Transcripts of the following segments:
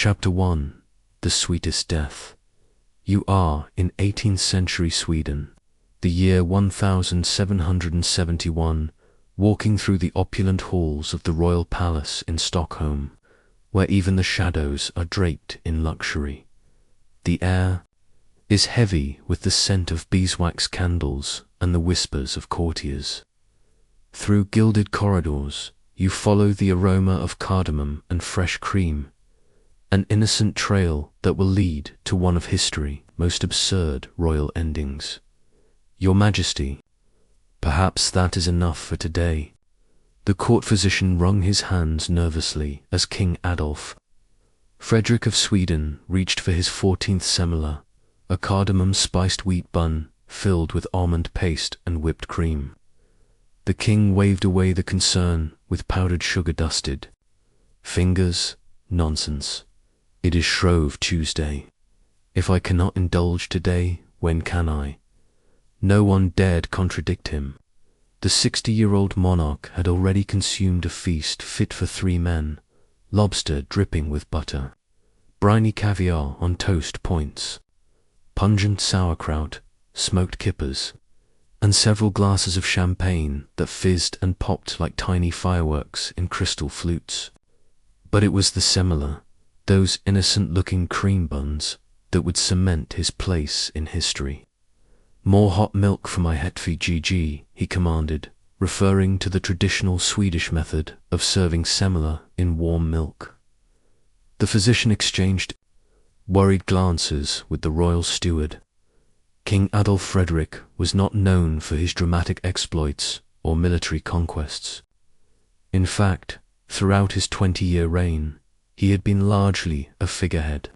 Chapter 1. The Sweetest Death. You are in 18th century Sweden, the year 1771, walking through the opulent halls of the royal palace in Stockholm, where even the shadows are draped in luxury. The air is heavy with the scent of beeswax candles and the whispers of courtiers. Through gilded corridors, you follow the aroma of cardamom and fresh cream, an innocent trail that will lead to one of history's most absurd royal endings. Your Majesty, perhaps that is enough for today. The court physician wrung his hands nervously as King Adolf Frederick of Sweden reached for his 14th semela, a cardamom-spiced wheat bun filled with almond paste and whipped cream. The king waved away the concern with powdered sugar-dusted fingers. Nonsense. It is Shrove Tuesday. If I cannot indulge today, when can I? No one dared contradict him. The 60-year-old monarch had already consumed a feast fit for 3 men, lobster dripping with butter, briny caviar on toast points, pungent sauerkraut, smoked kippers, and several glasses of champagne that fizzed and popped like tiny fireworks in crystal flutes. But it was the semela, those innocent-looking cream buns, that would cement his place in history. More hot milk for my Hetfi GG, he commanded, referring to the traditional Swedish method of serving semela in warm milk. The physician exchanged worried glances with the royal steward. King Adolf Frederick was not known for his dramatic exploits or military conquests. In fact, throughout his 20-year reign, he had been largely a figurehead,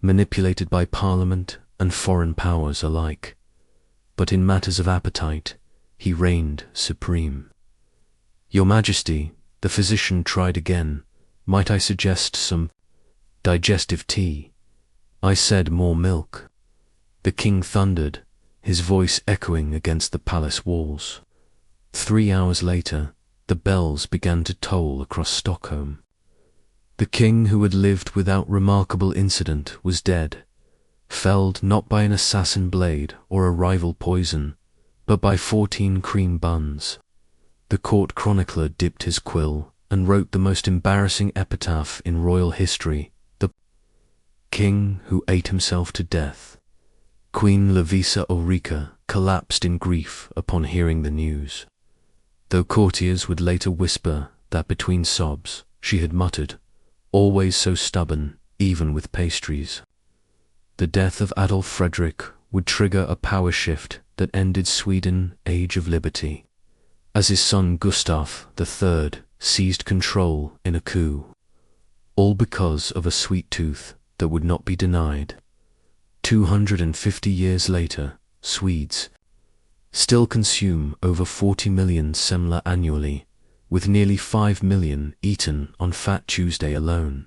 manipulated by Parliament and foreign powers alike. But in matters of appetite, he reigned supreme. Your Majesty, the physician tried again, might I suggest some digestive tea? I said more milk. The king thundered, his voice echoing against the palace walls. 3 hours later, the bells began to toll across Stockholm. The king who had lived without remarkable incident was dead, felled not by an assassin blade or a rival poison, but by 14 cream buns. The court chronicler dipped his quill and wrote the most embarrassing epitaph in royal history: the king who ate himself to death. Queen Lovisa Ulrika collapsed in grief upon hearing the news, though courtiers would later whisper that between sobs she had muttered, "Always so stubborn, even with pastries." The death of Adolf Frederick would trigger a power shift that ended Sweden's Age of Liberty, as his son Gustav III seized control in a coup, all because of a sweet tooth that would not be denied. 250 years later, Swedes still consume over 40 million semla annually, with nearly 5 million eaten on Fat Tuesday alone.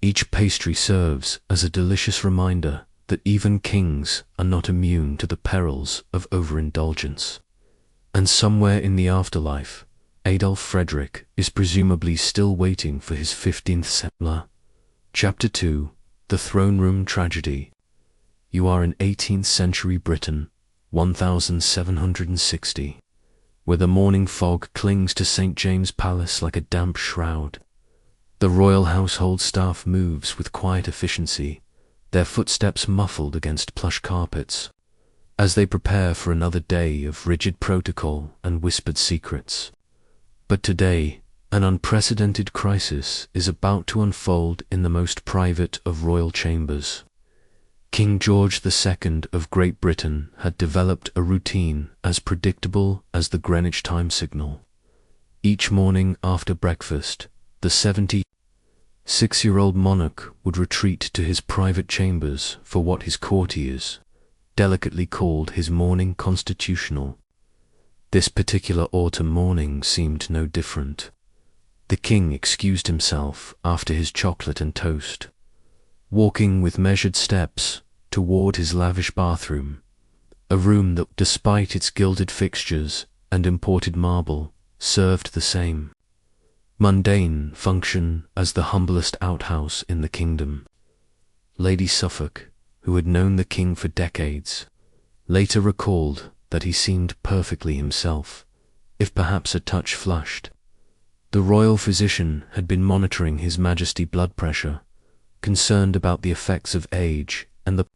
Each pastry serves as a delicious reminder that even kings are not immune to the perils of overindulgence. And somewhere in the afterlife, Adolf Frederick is presumably still waiting for his 15th semla. Chapter 2. The Throne Room Tragedy. You are in 18th century Britain, 1760. Where the morning fog clings to St. James's Palace like a damp shroud. The royal household staff moves with quiet efficiency, their footsteps muffled against plush carpets, as they prepare for another day of rigid protocol and whispered secrets. But today, an unprecedented crisis is about to unfold in the most private of royal chambers. King George II of Great Britain had developed a routine as predictable as the Greenwich time signal. Each morning after breakfast, the 76-year-old monarch would retreat to his private chambers for what his courtiers delicately called his morning constitutional. This particular autumn morning seemed no different. The king excused himself after his chocolate and toast, walking with measured steps toward his lavish bathroom, a room that, despite its gilded fixtures and imported marble, served the same mundane function as the humblest outhouse in the kingdom. Lady Suffolk, who had known the king for decades, later recalled that he seemed perfectly himself, if perhaps a touch flushed. The royal physician had been monitoring His Majesty's blood pressure, concerned about the effects of age and the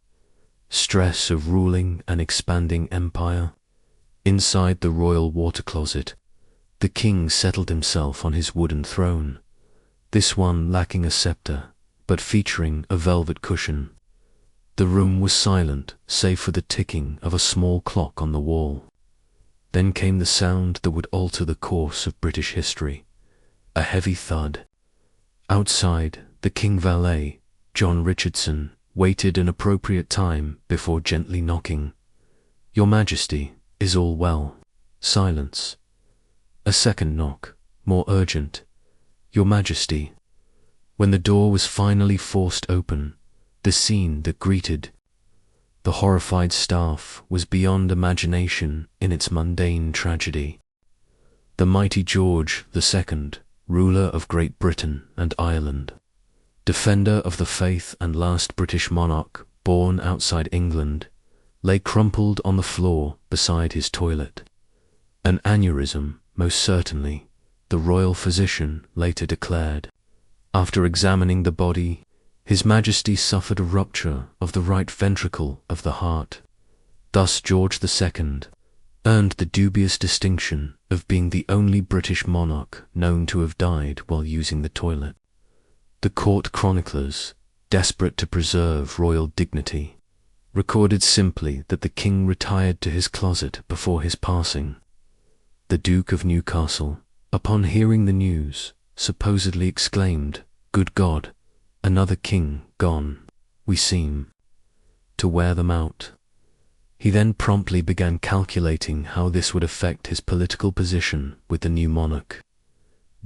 stress of ruling an expanding empire. Inside the royal water closet, the king settled himself on his wooden throne, this one lacking a scepter, but featuring a velvet cushion. The room was silent, save for the ticking of a small clock on the wall. Then came the sound that would alter the course of British history, a heavy thud. Outside, the king valet, John Richardson, waited an appropriate time before gently knocking. "Your Majesty, is all well?" Silence. A second knock, more urgent. "Your Majesty." When the door was finally forced open, the scene that greeted the horrified staff was beyond imagination in its mundane tragedy. The mighty George II, ruler of Great Britain and Ireland, defender of the faith and last British monarch born outside England, lay crumpled on the floor beside his toilet. An aneurysm, most certainly, the royal physician later declared. After examining the body, His Majesty suffered a rupture of the right ventricle of the heart. Thus George II earned the dubious distinction of being the only British monarch known to have died while using the toilet. The court chroniclers, desperate to preserve royal dignity, recorded simply that the king retired to his closet before his passing. The Duke of Newcastle, upon hearing the news, supposedly exclaimed, "Good God, another king gone. We seem to wear them out." He then promptly began calculating how this would affect his political position with the new monarch.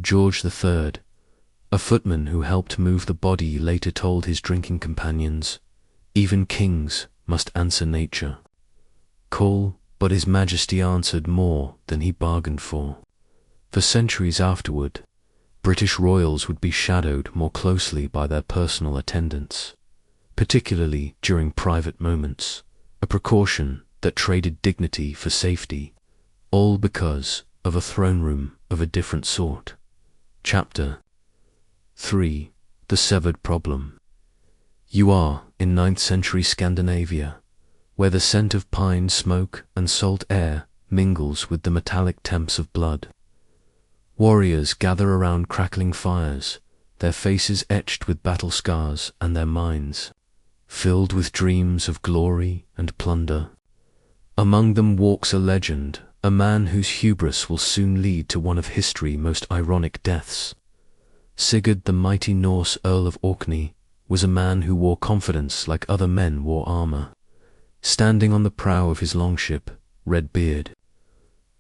George III, a footman who helped move the body, later told his drinking companions, "Even kings must answer nature." Call, but His Majesty answered more than he bargained for. For centuries afterward, British royals would be shadowed more closely by their personal attendants, particularly during private moments, a precaution that traded dignity for safety, all because of a throne room of a different sort. Chapter 3. The Severed Problem. You are in 9th century Scandinavia, where the scent of pine smoke and salt air mingles with the metallic temps of blood. Warriors gather around crackling fires, their faces etched with battle scars and their minds filled with dreams of glory and plunder. Among them walks a legend, a man whose hubris will soon lead to one of history's most ironic deaths. Sigurd, the mighty Norse Earl of Orkney, was a man who wore confidence like other men wore armor. Standing on the prow of his longship, Red Beard,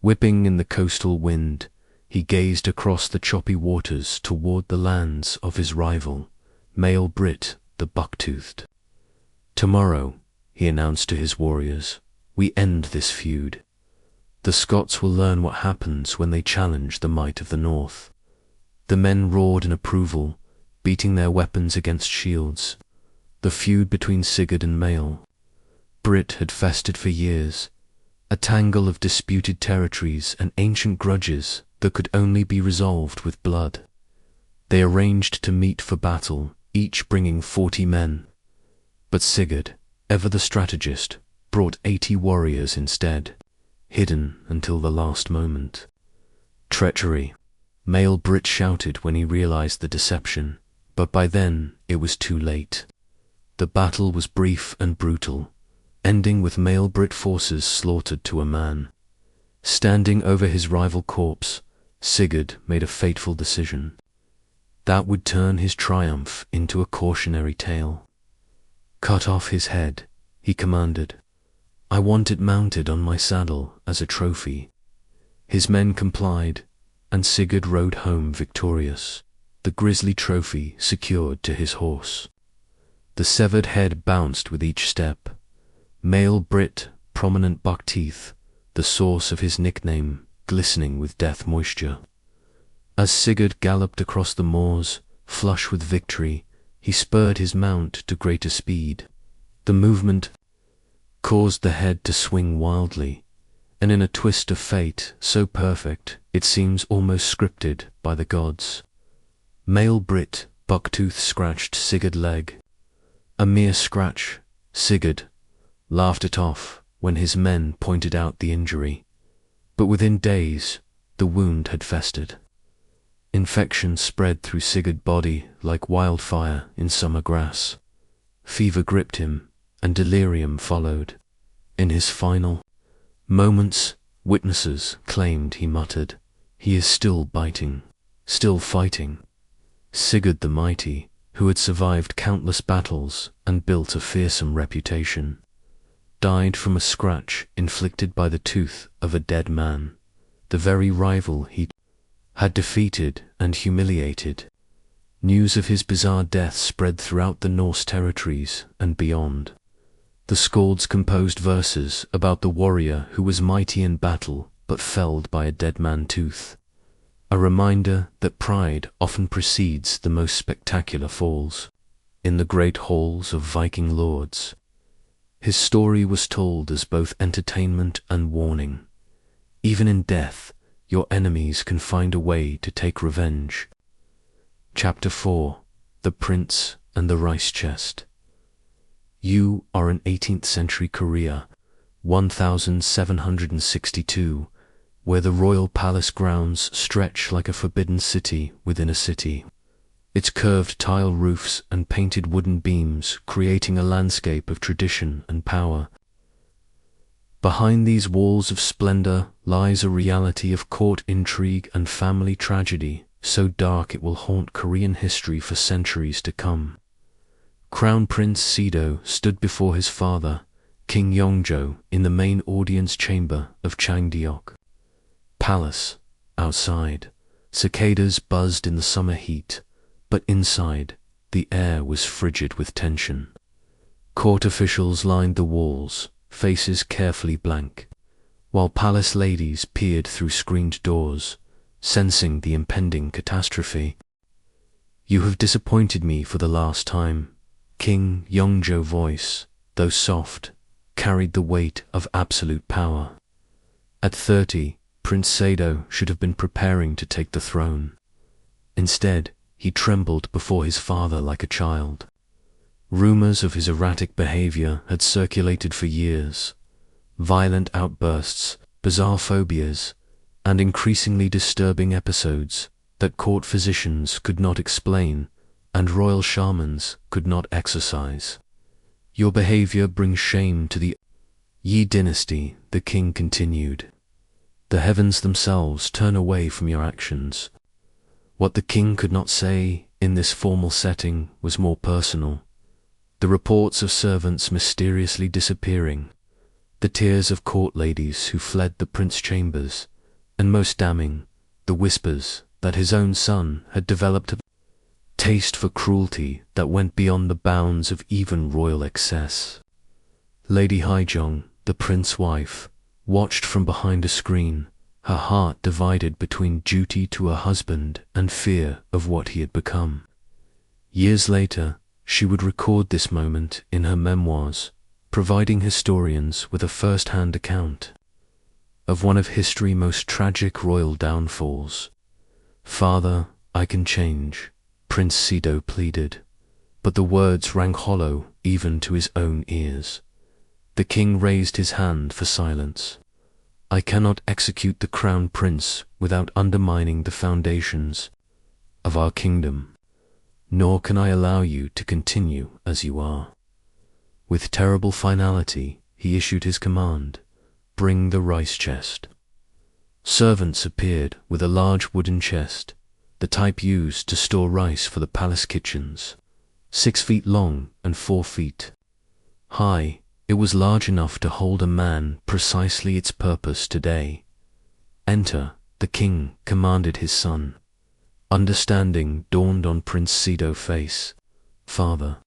whipping in the coastal wind, he gazed across the choppy waters toward the lands of his rival, Mael Brit the Buck-toothed. "Tomorrow," he announced to his warriors, "we end this feud. The Scots will learn what happens when they challenge the might of the North." The men roared in approval, beating their weapons against shields. The feud between Sigurd and Mael Brit had festered for years, a tangle of disputed territories and ancient grudges that could only be resolved with blood. They arranged to meet for battle, each bringing 40 men. But Sigurd, ever the strategist, brought 80 warriors instead, hidden until the last moment. Treachery, Mael Brit shouted when he realized the deception, but by then it was too late. The battle was brief and brutal, ending with Mael Brit forces slaughtered to a man. Standing over his rival corpse, Sigurd made a fateful decision. That would turn his triumph into a cautionary tale. "Cut off his head," he commanded. "I want it mounted on my saddle as a trophy." His men complied, and Sigurd rode home victorious, the grisly trophy secured to his horse. The severed head bounced with each step. Mael Brit, prominent buck teeth, the source of his nickname, glistening with death moisture. As Sigurd galloped across the moors, flush with victory, he spurred his mount to greater speed. The movement caused the head to swing wildly, and in a twist of fate so perfect it seems almost scripted by the gods. Male Brit Bucktooth scratched Sigurd's leg. A mere scratch, Sigurd laughed it off when his men pointed out the injury. But within days, the wound had festered. Infection spread through Sigurd's body like wildfire in summer grass. Fever gripped him, and delirium followed. In his final moments, witnesses claimed he muttered, "He is still biting, still fighting." Sigurd the Mighty, who had survived countless battles and built a fearsome reputation, died from a scratch inflicted by the tooth of a dead man, the very rival he had defeated and humiliated. News of his bizarre death spread throughout the Norse territories and beyond. The skalds composed verses about the warrior who was mighty in battle but felled by a dead man tooth, a reminder that pride often precedes the most spectacular falls. In the great halls of Viking lords, his story was told as both entertainment and warning. Even in death, your enemies can find a way to take revenge. Chapter 4. The Prince and the Rice Chest. You are in 18th century Korea, 1762, where the royal palace grounds stretch like a forbidden city within a city, its curved tile roofs and painted wooden beams creating a landscape of tradition and power. Behind these walls of splendor lies a reality of court intrigue and family tragedy, so dark it will haunt Korean history for centuries to come. Crown Prince Sido stood before his father, King Yongjo, in the main audience chamber of Changdeok Palace. Outside, cicadas buzzed in the summer heat, but inside, the air was frigid with tension. Court officials lined the walls, faces carefully blank, while palace ladies peered through screened doors, sensing the impending catastrophe. "You have disappointed me for the last time." King Yongjo's voice, though soft, carried the weight of absolute power. At 30, Prince Sado should have been preparing to take the throne. Instead, he trembled before his father like a child. Rumors of his erratic behavior had circulated for years. Violent outbursts, bizarre phobias, and increasingly disturbing episodes that court physicians could not explain and royal shamans could not exorcise. "Your behavior brings shame to the Yi dynasty," the king continued. "The heavens themselves turn away from your actions." What the king could not say in this formal setting was more personal. The reports of servants mysteriously disappearing, the tears of court ladies who fled the prince's chambers, and most damning, the whispers that his own son had developed a taste for cruelty that went beyond the bounds of even royal excess. Lady Haejong, the prince's wife, watched from behind a screen, her heart divided between duty to her husband and fear of what he had become. Years later, she would record this moment in her memoirs, providing historians with a first-hand account of one of history's most tragic royal downfalls. "Father, I can change," Prince Sido pleaded, but the words rang hollow even to his own ears. The king raised his hand for silence. "I cannot execute the crown prince without undermining the foundations of our kingdom, nor can I allow you to continue as you are." With terrible finality, he issued his command, "Bring the rice chest." Servants appeared with a large wooden chest, the type used to store rice for the palace kitchens. 6 feet long and 4 feet high, it was large enough to hold a man, precisely its purpose today. "Enter," the king commanded his son. Understanding dawned on Prince Sido's face. "Father,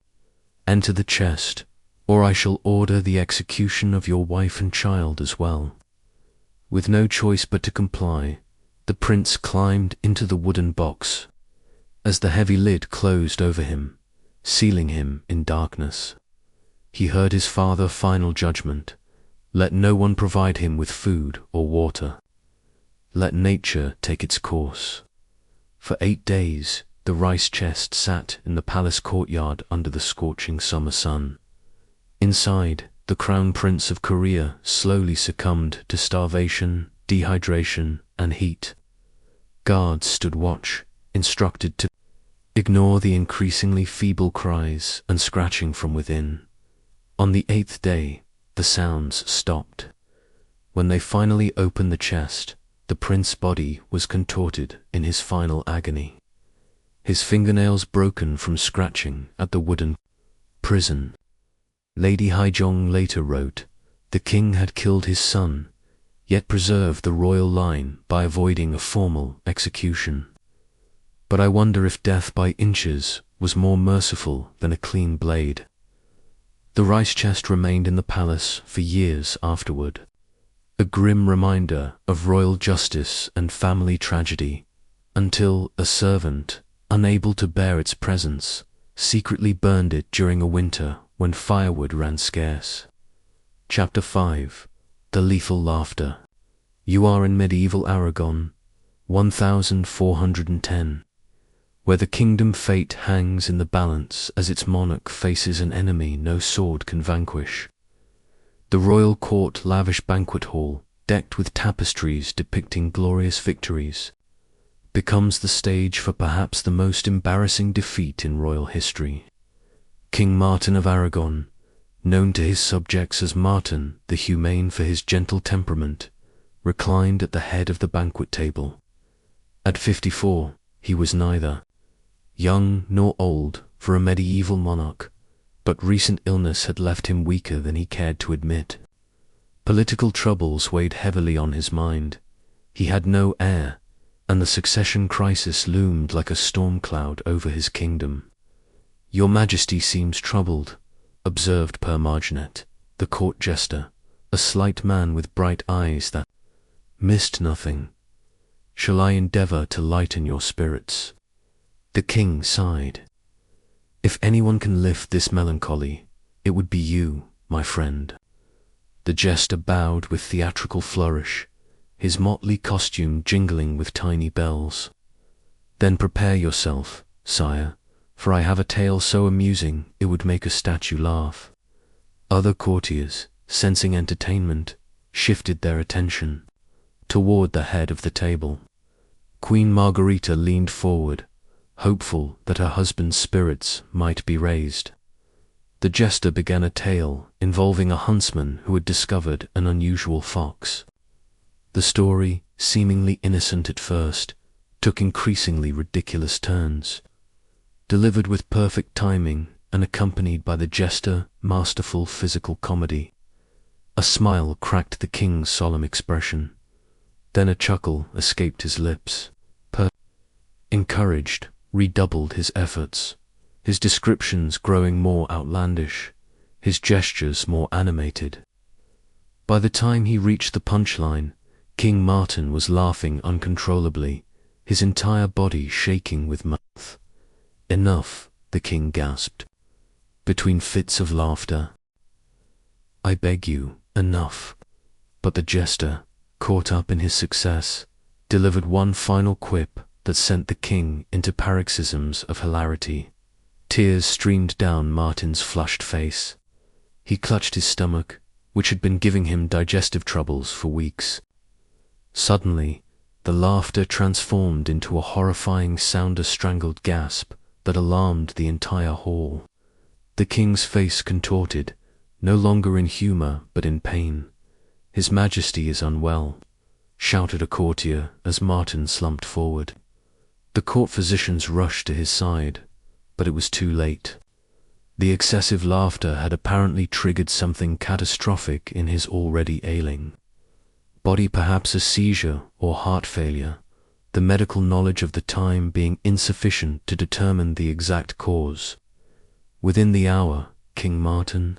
enter the chest, or I shall order the execution of your wife and child as well." With no choice but to comply, The prince climbed into the wooden box as the heavy lid closed over him, sealing him in darkness. He heard his father's final judgment. Let no one provide him with food or water. Let nature take its course. For 8 days, the rice chest sat in the palace courtyard under the scorching summer sun. Inside, the crown prince of Korea slowly succumbed to starvation, dehydration, and heat. Guards stood watch, instructed to ignore the increasingly feeble cries and scratching from within. On the 8th day, the sounds stopped. When they finally opened the chest, the prince's body was contorted in his final agony. His fingernails broken from scratching at the wooden prison. Lady Haijong later wrote, "The king had killed his son, yet preserved the royal line by avoiding a formal execution. But I wonder if death by inches was more merciful than a clean blade." The rice chest remained in the palace for years afterward, a grim reminder of royal justice and family tragedy, until a servant, unable to bear its presence, secretly burned it during a winter when firewood ran scarce. Chapter 5. The Lethal Laughter. You are in medieval Aragon, 1410, where the kingdom fate hangs in the balance as its monarch faces an enemy no sword can vanquish. The royal court lavish banquet hall, decked with tapestries depicting glorious victories, becomes the stage for perhaps the most embarrassing defeat in royal history. King Martin of Aragon, known to his subjects as Martin the Humane for his gentle temperament, reclined at the head of the banquet table. At 54, he was neither young nor old for a medieval monarch, but recent illness had left him weaker than he cared to admit. Political troubles weighed heavily on his mind. He had no heir, and the succession crisis loomed like a storm cloud over his kingdom. "Your Majesty seems troubled," observed Per Marginet, the court jester, a slight man with bright eyes that missed nothing. "Shall I endeavor to lighten your spirits?" The king sighed. "If anyone can lift this melancholy, it would be you, my friend." The jester bowed with theatrical flourish, his motley costume jingling with tiny bells. "Then prepare yourself, sire, for I have a tale so amusing it would make a statue laugh." Other courtiers, sensing entertainment, shifted their attention toward the head of the table. Queen Margarita leaned forward, hopeful that her husband's spirits might be raised. The jester began a tale involving a huntsman who had discovered an unusual fox. The story, seemingly innocent at first, took increasingly ridiculous turns. Delivered with perfect timing and accompanied by the jester, masterful physical comedy. A smile cracked the king's solemn expression. Then a chuckle escaped his lips. Encouraged, redoubled his efforts, his descriptions growing more outlandish, his gestures more animated. By the time he reached the punchline, King Martin was laughing uncontrollably, his entire body shaking with mirth. "Enough," the king gasped, between fits of laughter. "I beg you, enough." But the jester, caught up in his success, delivered one final quip that sent the king into paroxysms of hilarity. Tears streamed down Martin's flushed face. He clutched his stomach, which had been giving him digestive troubles for weeks. Suddenly, the laughter transformed into a horrifying sound, a strangled gasp that alarmed the entire hall. The king's face contorted, no longer in humor but in pain. "His Majesty is unwell," shouted a courtier as Martin slumped forward. The court physicians rushed to his side, but it was too late. The excessive laughter had apparently triggered something catastrophic in his already ailing body, perhaps a seizure or heart failure, the medical knowledge of the time being insufficient to determine the exact cause. Within the hour, King Martin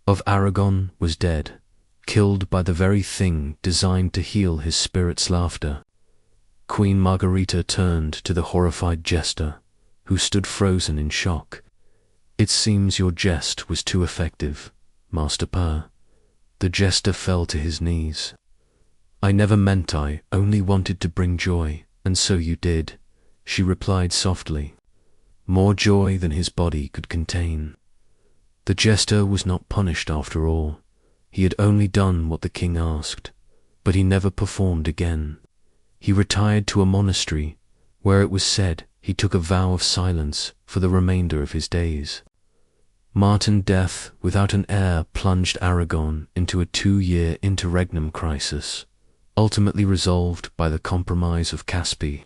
of Aragon was dead, killed by the very thing designed to heal his spirit's laughter. Queen Margarita turned to the horrified jester, who stood frozen in shock. "It seems your jest was too effective, Master Per." The jester fell to his knees. "I never meant, I only wanted to bring joy, and so you did," she replied softly. More joy than his body could contain. The jester was not punished after all. He had only done what the king asked, but he never performed again. He retired to a monastery, where it was said he took a vow of silence for the remainder of his days. Martin death without an heir plunged Aragon into a 2-year interregnum crisis, ultimately resolved by the Compromise of Caspi,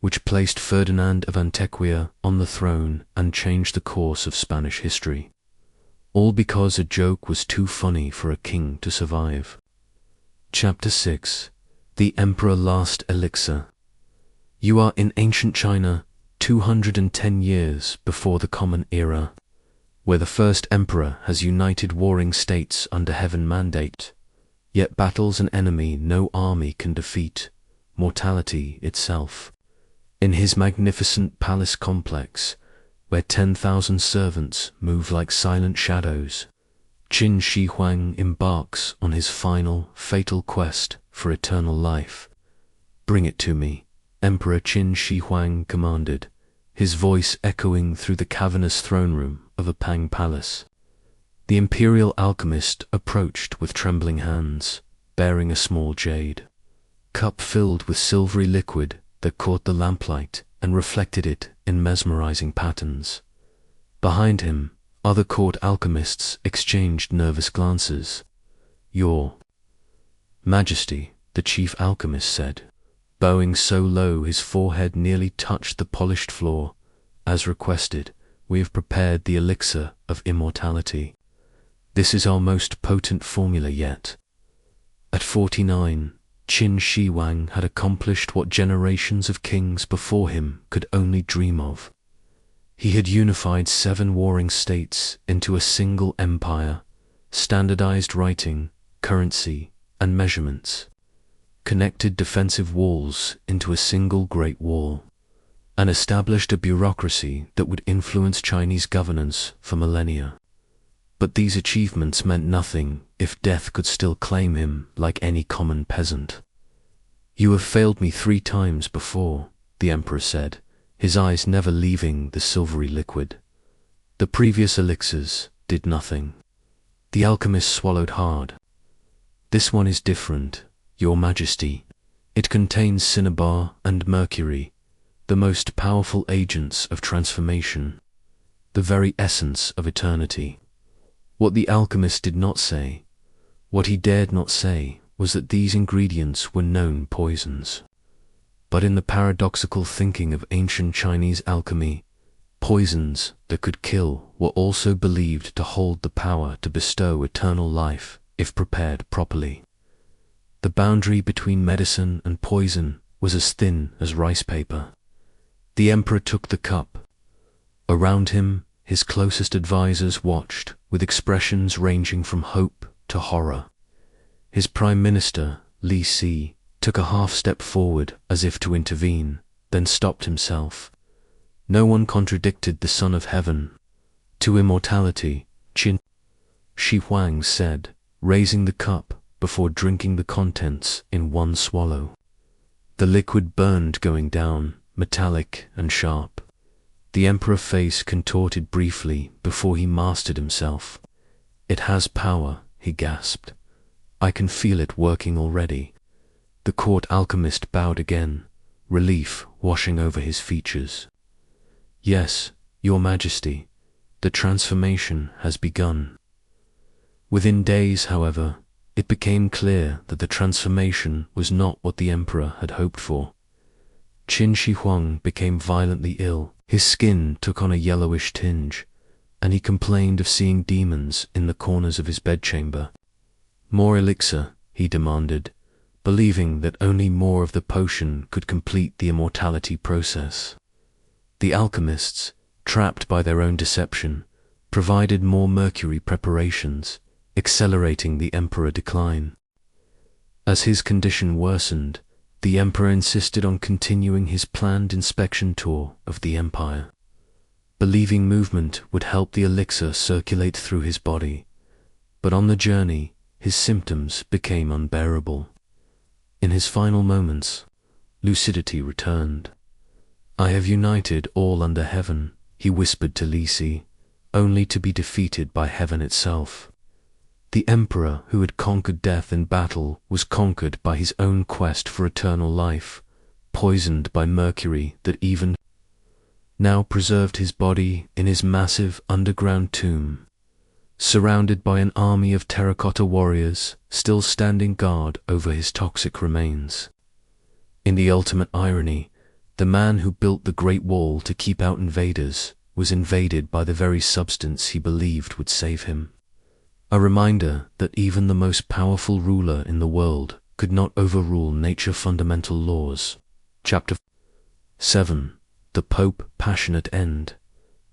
which placed Ferdinand of Antequera on the throne and changed the course of Spanish history. All because a joke was too funny for a king to survive. Chapter 6. The Emperor Last Elixir. You are in ancient China, 210 years before the Common Era, where the first emperor has united warring states under heaven mandate, yet battles an enemy no army can defeat, mortality itself. In his magnificent palace complex, where 10,000 servants move like silent shadows, Qin Shi Huang embarks on his final, fatal quest for eternal life. "Bring it to me," Emperor Qin Shi Huang commanded, his voice echoing through the cavernous throne room of a Pang palace. The imperial alchemist approached with trembling hands, bearing a small jade cup filled with silvery liquid that caught the lamplight and reflected it in mesmerizing patterns. Behind him, other court alchemists exchanged nervous glances. "Your Majesty," the chief alchemist said, bowing so low his forehead nearly touched the polished floor. "As requested, we have prepared the elixir of immortality. This is our most potent formula yet." At 49, Qin Shi Huang had accomplished what generations of kings before him could only dream of. He had unified 7 warring states into a single empire, standardized writing, currency, and measurements, connected defensive walls into a single great wall, and established a bureaucracy that would influence Chinese governance for millennia. But these achievements meant nothing if death could still claim him like any common peasant. "You have failed me 3 times before," the emperor said, his eyes never leaving the silvery liquid. "The previous elixirs did nothing." The alchemist swallowed hard. "This one is different, Your Majesty. It contains cinnabar and mercury, the most powerful agents of transformation, the very essence of eternity." What the alchemist did not say, what he dared not say, was that these ingredients were known poisons. But in the paradoxical thinking of ancient Chinese alchemy, poisons that could kill were also believed to hold the power to bestow eternal life if prepared properly. The boundary between medicine and poison was as thin as rice paper. The emperor took the cup. Around him, his closest advisors watched, with expressions ranging from hope to horror. His prime minister, Li Si, took a half-step forward as if to intervene, then stopped himself. No one contradicted the Son of Heaven. "To immortality," Qin Shi Huang said, raising the cup before drinking the contents in one swallow. The liquid burned going down, metallic and sharp. The emperor's face contorted briefly before he mastered himself. "It has power," he gasped. "I can feel it working already." The court alchemist bowed again, relief washing over his features. "Yes, Your Majesty, the transformation has begun." Within days, however, it became clear that the transformation was not what the emperor had hoped for. Qin Shi Huang became violently ill. His skin took on a yellowish tinge, and he complained of seeing demons in the corners of his bedchamber. "More elixir," he demanded, believing that only more of the potion could complete the immortality process. The alchemists, trapped by their own deception, provided more mercury preparations, accelerating the emperor's decline. As his condition worsened, The emperor insisted on continuing his planned inspection tour of the empire, believing movement would help the elixir circulate through his body. But on the journey, his symptoms became unbearable. In his final moments, lucidity returned. "I have united all under heaven," he whispered to Lisi, only to be defeated by heaven itself. The emperor who had conquered death in battle was conquered by his own quest for eternal life, poisoned by mercury that even now preserved his body in his massive underground tomb, surrounded by an army of terracotta warriors still standing guard over his toxic remains. In the ultimate irony, the man who built the Great Wall to keep out invaders was invaded by the very substance he believed would save him. A reminder that even the most powerful ruler in the world could not overrule nature's fundamental laws. Chapter 7. The Pope Passionate End.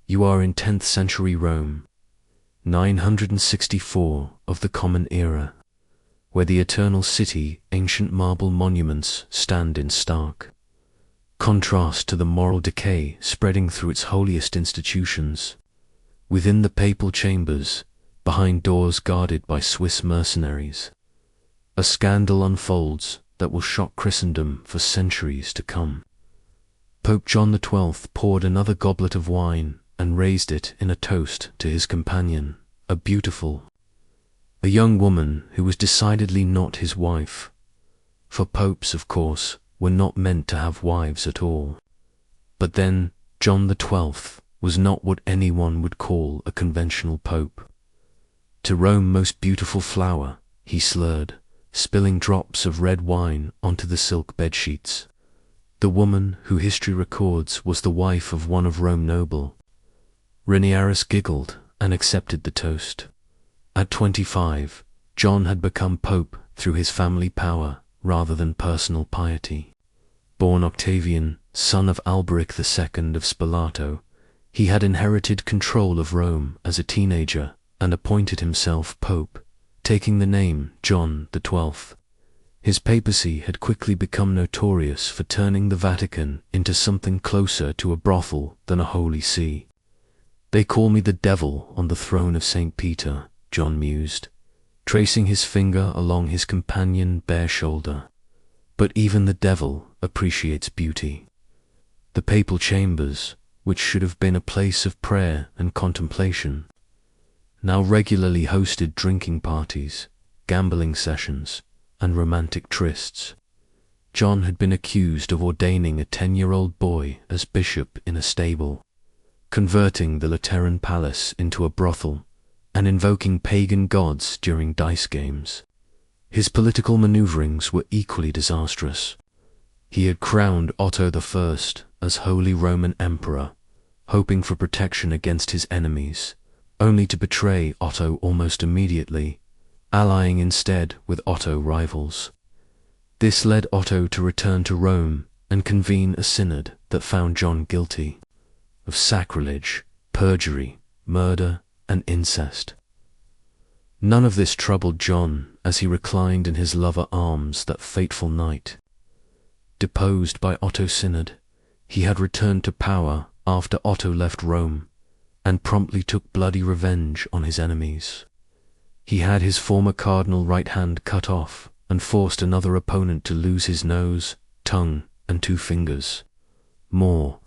You are in 10th century Rome, 964 of the Common Era, where the Eternal City ancient marble monuments stand in stark contrast to the moral decay spreading through its holiest institutions. Within the papal chambers, behind doors guarded by Swiss mercenaries, a scandal unfolds that will shock Christendom for centuries to come. Pope John XII poured another goblet of wine and raised it in a toast to his companion, a young woman who was decidedly not his wife. For popes, of course, were not meant to have wives at all. But then, John XII was not what anyone would call a conventional pope. "To Rome, most beautiful flower," he slurred, spilling drops of red wine onto the silk bedsheets. The woman who history records was the wife of one of Rome noble. Reniarus giggled and accepted the toast. At 25, John had become pope through his family power rather than personal piety. Born Octavian, son of Alberic II of Spalato, he had inherited control of Rome as a teenager and appointed himself pope, taking the name John XII. His papacy had quickly become notorious for turning the Vatican into something closer to a brothel than a holy see. "They call me the devil on the throne of St. Peter," John mused, tracing his finger along his companion's bare shoulder. But even the devil appreciates beauty. The papal chambers, which should have been a place of prayer and contemplation, now regularly hosted drinking parties, gambling sessions, and romantic trysts. John had been accused of ordaining a 10-year-old boy as bishop in a stable, converting the Lateran palace into a brothel, and invoking pagan gods during dice games. His political maneuverings were equally disastrous. He had crowned Otto I as Holy Roman Emperor, hoping for protection against his enemies, only to betray Otto almost immediately, allying instead with Otto rivals. This led Otto to return to Rome and convene a synod that found John guilty of sacrilege, perjury, murder, and incest. None of this troubled John as he reclined in his lover's arms that fateful night. Deposed by Otto's synod, he had returned to power after Otto left Rome, and promptly took bloody revenge on his enemies. He had his former cardinal right hand cut off and forced another opponent to lose his nose, tongue, and 2 fingers. "More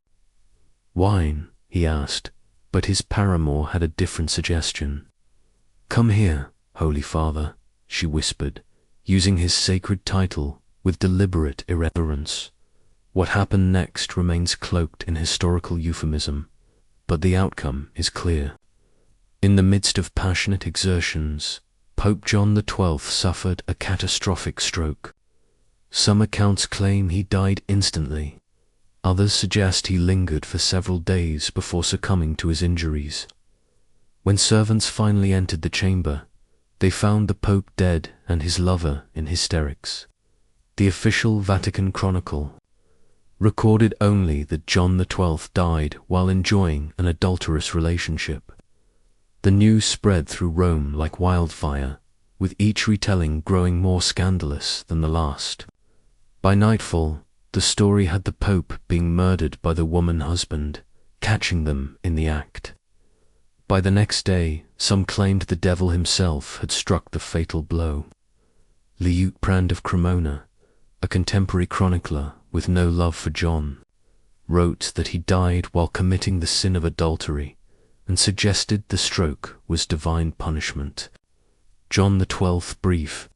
wine?" he asked, but his paramour had a different suggestion. "Come here, Holy Father," she whispered, using his sacred title with deliberate irreverence. What happened next remains cloaked in historical euphemism, but the outcome is clear. In the midst of passionate exertions, Pope John XII suffered a catastrophic stroke. Some accounts claim he died instantly. Others suggest he lingered for several days before succumbing to his injuries. When servants finally entered the chamber, they found the Pope dead and his lover in hysterics. The official Vatican Chronicle recorded only that John XII died while enjoying an adulterous relationship. The news spread through Rome like wildfire, with each retelling growing more scandalous than the last. By nightfall, the story had the Pope being murdered by the woman husband, catching them in the act. By the next day, some claimed the devil himself had struck the fatal blow. Liutprand of Cremona, a contemporary chronicler with no love for John, wrote that he died while committing the sin of adultery and suggested the stroke was divine punishment. John XII brief,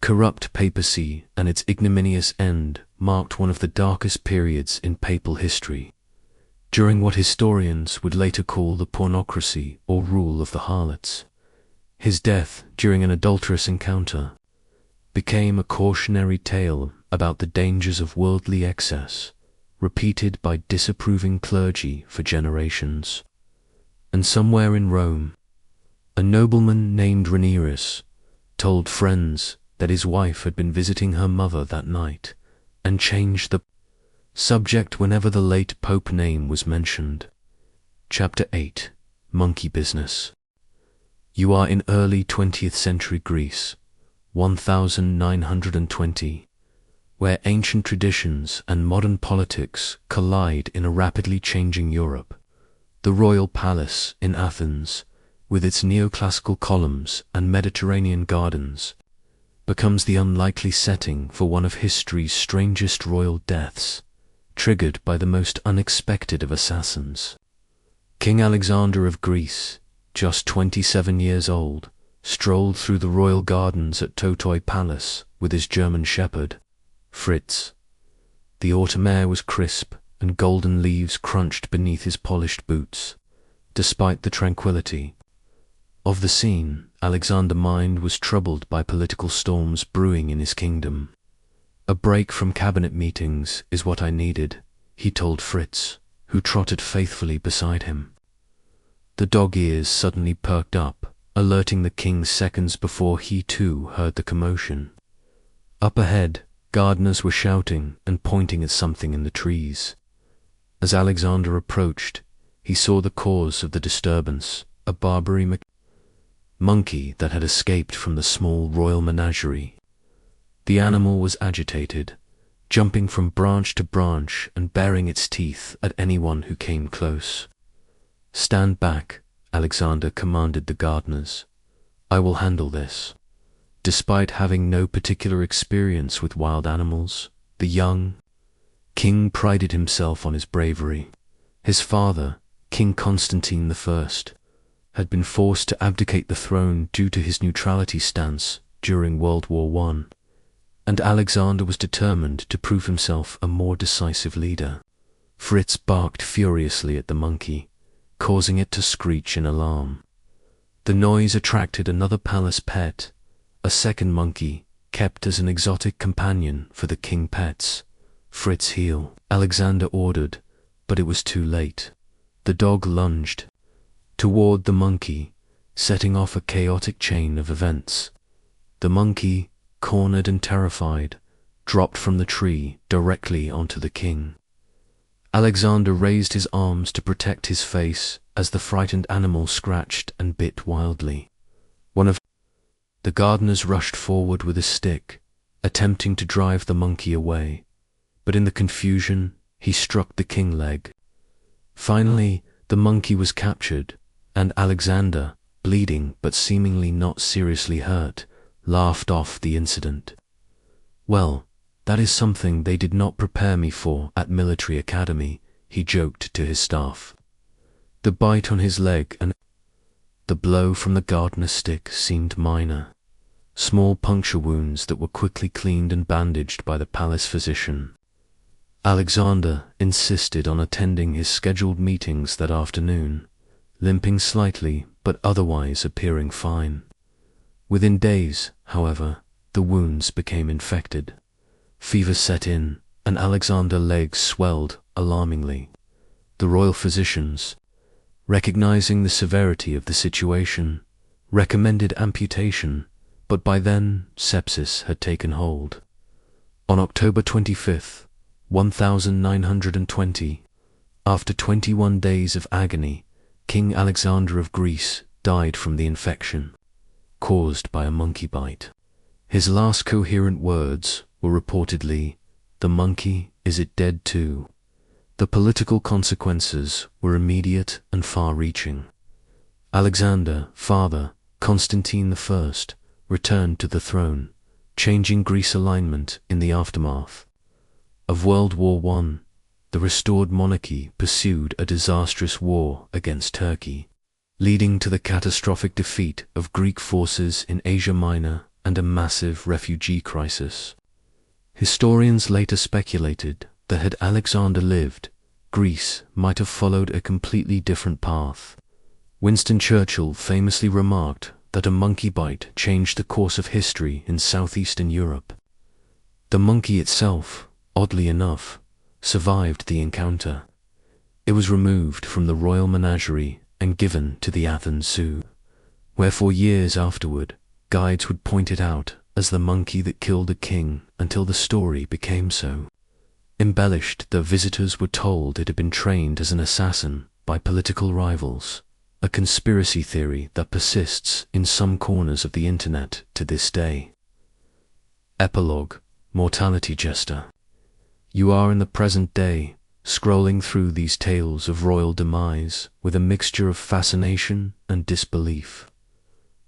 corrupt papacy and its ignominious end marked one of the darkest periods in papal history, during what historians would later call the pornocracy or rule of the harlots. His death during an adulterous encounter became a cautionary tale about the dangers of worldly excess, repeated by disapproving clergy for generations. And somewhere in Rome, a nobleman named Ranierius told friends that his wife had been visiting her mother that night and changed the subject whenever the late Pope name was mentioned. Chapter 8. Monkey Business. You are in early 20th century Greece, 1920, where ancient traditions and modern politics collide in a rapidly changing Europe. The royal palace in Athens, with its neoclassical columns and Mediterranean gardens, becomes the unlikely setting for one of history's strangest royal deaths, triggered by the most unexpected of assassins. King Alexander of Greece, just 27 years old, strolled through the royal gardens at Totoi Palace with his German shepherd, Fritz. The autumn air was crisp, and golden leaves crunched beneath his polished boots. Despite the tranquility of the scene, Alexander's mind was troubled by political storms brewing in his kingdom. A break from cabinet meetings is what I needed, he told Fritz, who trotted faithfully beside him. The dog ears suddenly perked up, alerting the king seconds before he too heard the commotion. Up ahead, gardeners were shouting and pointing at something in the trees. As Alexander approached, he saw the cause of the disturbance, a Barbary monkey that had escaped from the small royal menagerie. The animal was agitated, jumping from branch to branch and baring its teeth at anyone who came close. "Stand back," Alexander commanded the gardeners. "I will handle this." Despite having no particular experience with wild animals, the young king prided himself on his bravery. His father, King Constantine I, had been forced to abdicate the throne due to his neutrality stance during World War I, and Alexander was determined to prove himself a more decisive leader. Fritz barked furiously at the monkey, causing it to screech in alarm. The noise attracted another palace pet, a second monkey kept as an exotic companion for the king pets. "Fritz, heel," Alexander ordered, but it was too late. The dog lunged toward the monkey, setting off a chaotic chain of events. The monkey, cornered and terrified, dropped from the tree directly onto the king. Alexander raised his arms to protect his face as the frightened animal scratched and bit wildly. One of the gardeners rushed forward with a stick, attempting to drive the monkey away, but in the confusion, he struck the king leg. Finally, the monkey was captured, and Alexander, bleeding but seemingly not seriously hurt, laughed off the incident. "Well, that is something they did not prepare me for at military academy," he joked to his staff. The bite on his leg and the blow from the gardener's stick seemed minor, small puncture wounds that were quickly cleaned and bandaged by the palace physician. Alexander insisted on attending his scheduled meetings that afternoon, limping slightly but otherwise appearing fine. Within days, however, the wounds became infected. Fever set in, and Alexander's legs swelled alarmingly. The royal physicians, recognizing the severity of the situation, recommended amputation, but by then sepsis had taken hold. On October 25th, 1920, after 21 days of agony, King Alexander of Greece died from the infection, caused by a monkey bite. His last coherent words were reportedly, the monkey, is it dead too? The political consequences were immediate and far-reaching. Alexander, father, Constantine I, returned to the throne, changing Greece alignment in the aftermath of World War I. The restored monarchy pursued a disastrous war against Turkey, leading to the catastrophic defeat of Greek forces in Asia Minor and a massive refugee crisis. Historians later speculated that had Alexander lived, Greece might have followed a completely different path. Winston Churchill famously remarked that a monkey bite changed the course of history in southeastern Europe. The monkey itself, oddly enough, survived the encounter. It was removed from the royal menagerie and given to the Athens Zoo, where for years afterward, guides would point it out as the monkey that killed a king until the story became so embellished that visitors were told it had been trained as an assassin by political rivals, a conspiracy theory that persists in some corners of the internet to this day. Epilogue, Mortality Jester. You are in the present day, scrolling through these tales of royal demise with a mixture of fascination and disbelief.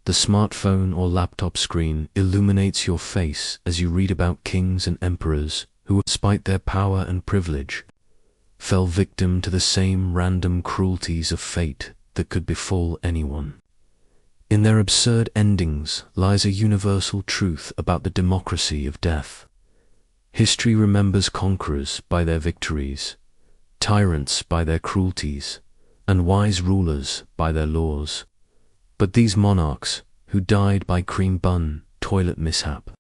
The smartphone or laptop screen illuminates your face as you read about kings and emperors who, despite their power and privilege, fell victim to the same random cruelties of fate that could befall anyone. In their absurd endings lies a universal truth about the democracy of death. History remembers conquerors by their victories, tyrants by their cruelties, and wise rulers by their laws. But these monarchs, who died by cream bun, toilet mishap,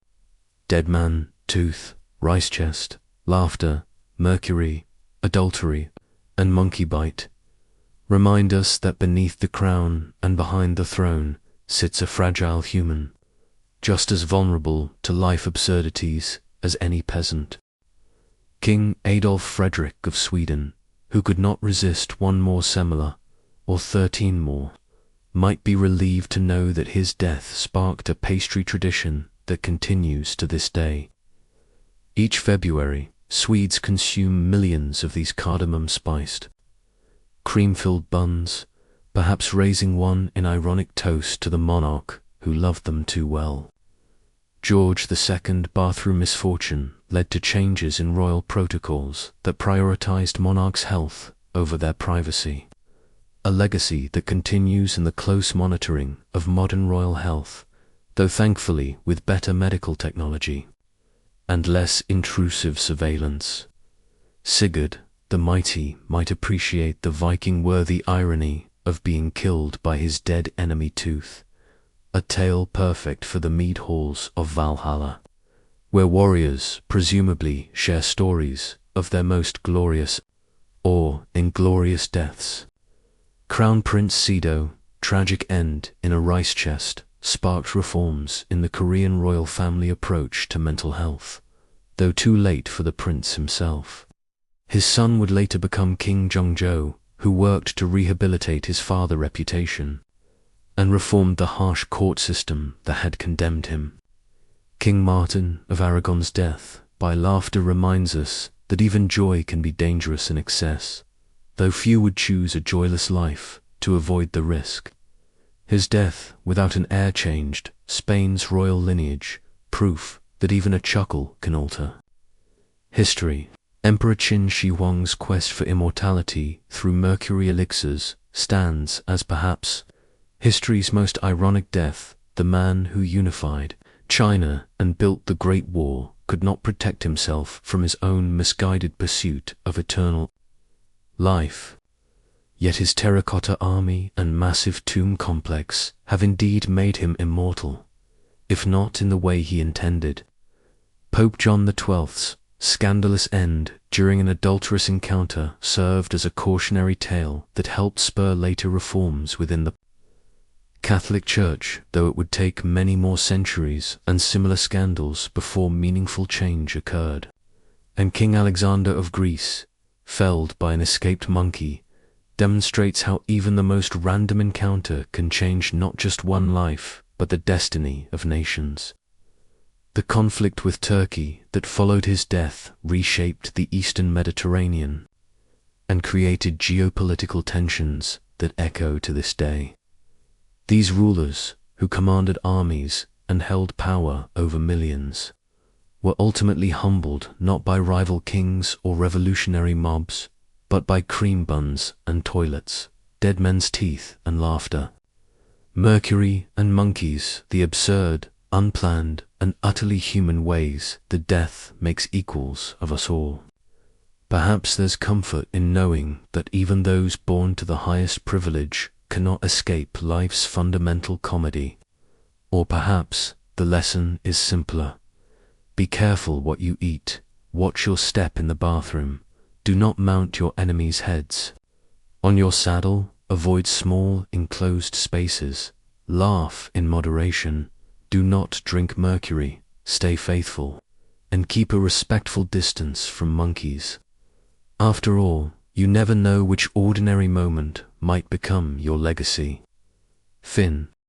dead man, tooth, rice chest, laughter, mercury, adultery, and monkey bite, remind us that beneath the crown and behind the throne sits a fragile human, just as vulnerable to life absurdities as any peasant. King Adolf Frederick of Sweden, who could not resist one more semela, or 13 more, might be relieved to know that his death sparked a pastry tradition that continues to this day. Each February, Swedes consume millions of these cardamom-spiced, cream-filled buns, perhaps raising one in ironic toast to the monarch who loved them too well. George II, bar through misfortune, led to changes in royal protocols that prioritized monarchs' health over their privacy, a legacy that continues in the close monitoring of modern royal health, though thankfully with better medical technology and less intrusive surveillance. Sigurd the Mighty might appreciate the Viking-worthy irony of being killed by his dead enemy Tooth, a tale perfect for the mead halls of Valhalla, where warriors presumably share stories of their most glorious or inglorious deaths. Crown Prince Sido, tragic end in a rice chest, sparked reforms in the Korean royal family approach to mental health, though too late for the prince himself. His son would later become King Jongjo, who worked to rehabilitate his father's reputation and reformed the harsh court system that had condemned him. King Martin of Aragon's death by laughter reminds us that even joy can be dangerous in excess, though few would choose a joyless life to avoid the risk. His death, without an heir, changed Spain's royal lineage, proof that even a chuckle can alter history. Emperor Qin Shi Huang's quest for immortality through mercury elixirs stands as perhaps history's most ironic death. The man who unified China and built the Great War could not protect himself from his own misguided pursuit of eternal life. Yet his terracotta army and massive tomb complex have indeed made him immortal, if not in the way he intended. Pope John XII's scandalous end during an adulterous encounter served as a cautionary tale that helped spur later reforms within the Catholic Church, though it would take many more centuries and similar scandals before meaningful change occurred. And King Alexander of Greece, felled by an escaped monkey, demonstrates how even the most random encounter can change not just one life, but the destiny of nations. The conflict with Turkey that followed his death reshaped the Eastern Mediterranean and created geopolitical tensions that echo to this day. These rulers, who commanded armies and held power over millions, were ultimately humbled not by rival kings or revolutionary mobs, but by cream buns and toilets, dead men's teeth and laughter, Mercury and monkeys, the absurd, unplanned, and utterly human ways that death makes equals of us all. Perhaps there's comfort in knowing that even those born to the highest privilege cannot escape life's fundamental comedy. Or perhaps the lesson is simpler. Be careful what you eat, watch your step in the bathroom, do not mount your enemies' heads. On your saddle, avoid small, enclosed spaces, laugh in moderation, do not drink mercury, stay faithful, and keep a respectful distance from monkeys. After all, you never know which ordinary moment might become your legacy. Finn.